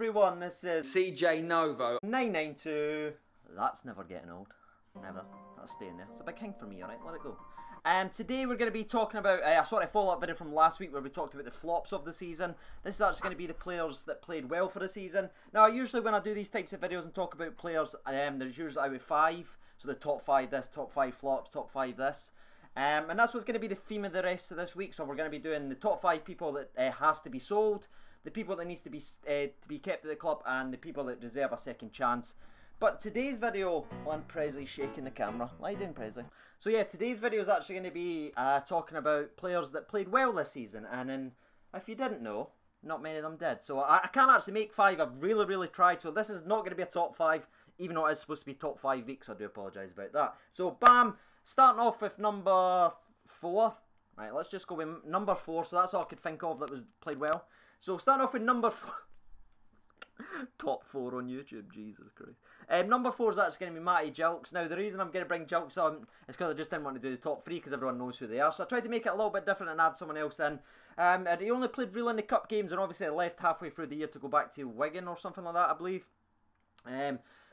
everyone, this is CJ Novo 992. That's never getting old. Never. That's staying there. It's a big hang for me, alright? Let it go. Today we're going to be talking about a sort of follow-up video from last week where we talked about the flops of the season. This is actually going to be the players that played well for the season. Now, usually when I do these types of videos and talk about players, there's usually out of 5. So the top 5 this, top 5 flops, top 5 this. And that's what's going to be the theme of the rest of this week. So we're going to be doing the top 5 people that has to be sold, the people that needs to be kept at the club, and the people that deserve a second chance. But today's video, Presley's shaking the camera. Lie down, Presley. So yeah, today's video is actually going to be talking about players that played well this season. And if you didn't know, not many of them did. So I can't actually make 5. I've really tried. So this is not going to be a top 5, even though it is supposed to be top 5 weeks. I do apologise about that. So bam, starting off with number 4. Right, let's just go with number 4. So that's all I could think of that was played well. So starting off with number 4. Top 4 on YouTube, Jesus Christ. Number 4 is actually going to be Matty Jilks. Now, the reason I'm going to bring Jilks on is because I just didn't want to do the top 3 because everyone knows who they are. So I tried to make it a little bit different and add someone else in. And he only played really in the cup games, and obviously I left halfway through the year to go back to Wigan or something like that, I believe.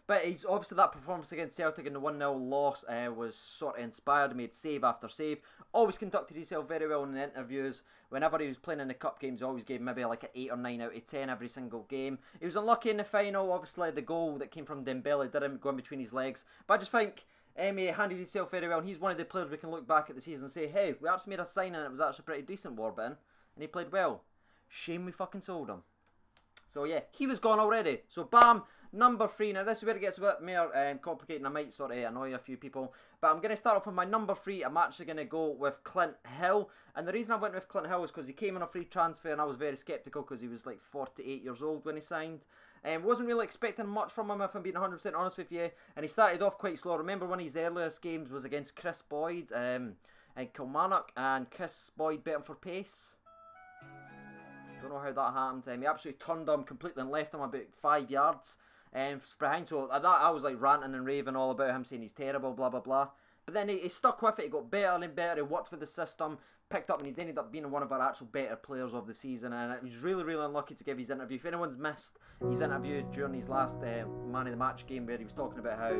But he's obviously that performance against Celtic in the 1-0 loss was sort of inspired. He made save after save. Always conducted himself very well in the interviews. Whenever he was playing in the cup games, he always gave maybe like an 8 or 9 out of 10 every single game. He was unlucky in the final. Obviously, the goal that came from Dembele didn't go in between his legs. But I just think he handled himself very well. And he's one of the players we can look back at the season and say, hey, we actually made a signing and it was actually pretty decent, Warburton. And he played well. Shame we fucking sold him. So yeah, he was gone already. So bam, number 3. Now this is where it gets a bit more complicated and I might sort of annoy a few people. But I'm going to start off with my number 3. I'm actually going to go with Clint Hill. And the reason I went with Clint Hill is because he came on a free transfer and I was very sceptical because he was like 48 years old when he signed. Wasn't really expecting much from him if I'm being 100% honest with you. And he started off quite slow. I remember one of his earliest games was against Chris Boyd and Kilmarnock. And Chris Boyd bet him for pace. Don't know how that happened. He absolutely turned him completely and left him about 5 yards behind. So I was like ranting and raving all about him, saying he's terrible, blah blah blah. But then he stuck with it. He got better and better. He worked with the system, picked up, and he's ended up being one of our actual better players of the season. And he was really unlucky to give his interview. If anyone's missed his interview during his last man of the match game, where he was talking about how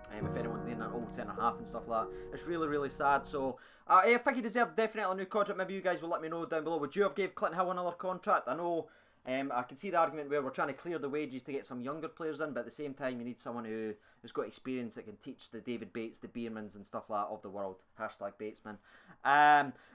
if anyone's needing an old centre half and stuff like that, it's really sad. So I think he deserved definitely a new contract. Maybe you guys will let me know down below. Would you have gave Clint Hill another contract? I know I can see the argument where we're trying to clear the wages to get some younger players in, but at the same time you need someone who has got experience that can teach the David Bates, the Biermans and stuff like that of the world. Hashtag Batesman.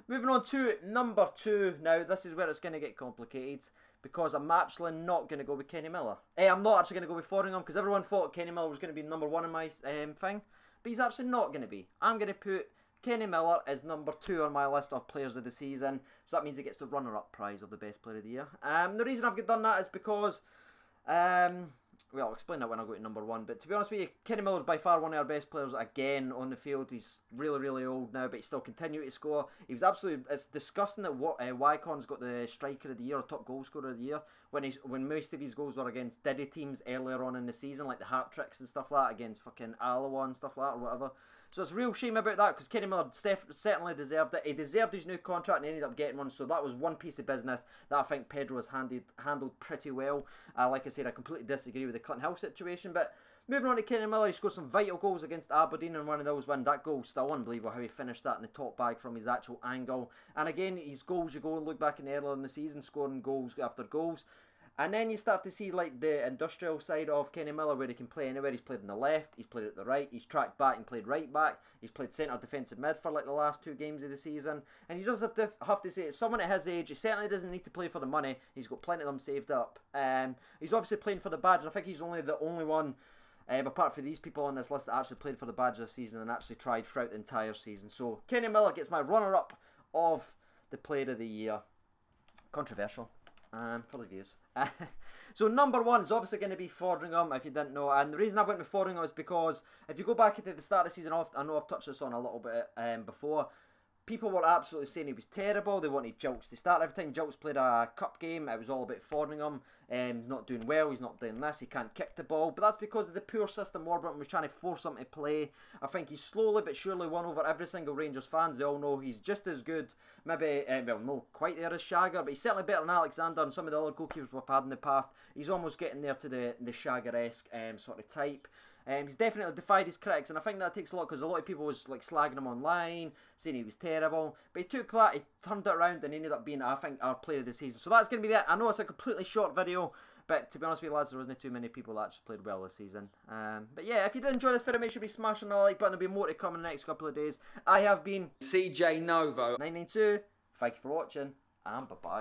Moving on to number 2. Now this is where it's going to get complicated, because I'm actually not going to go with Kenny Miller. I'm not actually going to go with Fotheringham, because everyone thought Kenny Miller was going to be number 1 in my thing. But he's actually not going to be. I'm going to put Kenny Miller as number 2 on my list of players of the season. So that means he gets the runner-up prize of the best player of the year. The reason I've done that is because well, I'll explain that when I go to number 1. But to be honest with you, Kenny Miller's by far one of our best players again on the field. He's really old now, but he's still continuing to score. He was absolutely... It's disgusting that Wycon's got the striker of the year, or top goal scorer of the year, when most of his goals were against Diddy teams earlier on in the season, like the hat-tricks and stuff like that, against fucking Alloa and stuff like that, or whatever. So it's a real shame about that, because Kenny Miller certainly deserved it. He deserved his new contract and he ended up getting one, so that was one piece of business that I think Pedro has handled pretty well. Like I said, I completely disagree with the Clint Hill situation, but moving on to Kenny Miller, he scored some vital goals against Aberdeen and one of those won. That goal still unbelievable how he finished that in the top bag from his actual angle. And again, his goals, you go and look back in earlier in the season, scoring goals after goals. And then you start to see like the industrial side of Kenny Miller, where he can play anywhere. He's played on the left, he's played at the right, he's tracked back and played right back, he's played centre defensive mid for like the last 2 games of the season. And you just have to say, it's someone at his age, he certainly doesn't need to play for the money. He's got plenty of them saved up. He's obviously playing for the badge, and I think he's the only one, apart from these people on this list, that actually played for the badge this season and actually tried throughout the entire season. So Kenny Miller gets my runner-up of the player of the year. Controversial. For the views. So number 1 is obviously going to be Fotheringham, if you didn't know. And the reason I went with Fotheringham is because if you go back into the start of the season, I know I've touched this on a little bit before, People were absolutely saying he was terrible. They wanted Jilks to start. Every time Jilks played a cup game, it was all about Fordingham. He's not doing well, he's not doing this, he can't kick the ball. But that's because of the poor system Warburton was trying to force him to play. I think he's slowly but surely won over every single Rangers fans. They all know he's just as good, maybe, well, not quite there as Shagger, but he's certainly better than Alexander and some of the other goalkeepers we've had in the past. He's almost getting there to the Shagger-esque sort of type. He's definitely defied his critics, and I think that takes a lot because a lot of people was like slagging him online, saying he was terrible. But he took that, he turned it around, and he ended up being, I think, our player of the season. So that's going to be it. I know it's a completely short video, but to be honest with you lads, there wasn't too many people that actually played well this season. But yeah, if you did enjoy this video, make sure you be smashing the like button. There'll be more to come in the next couple of days. I have been CJ Novo 992. Thank you for watching, and bye bye.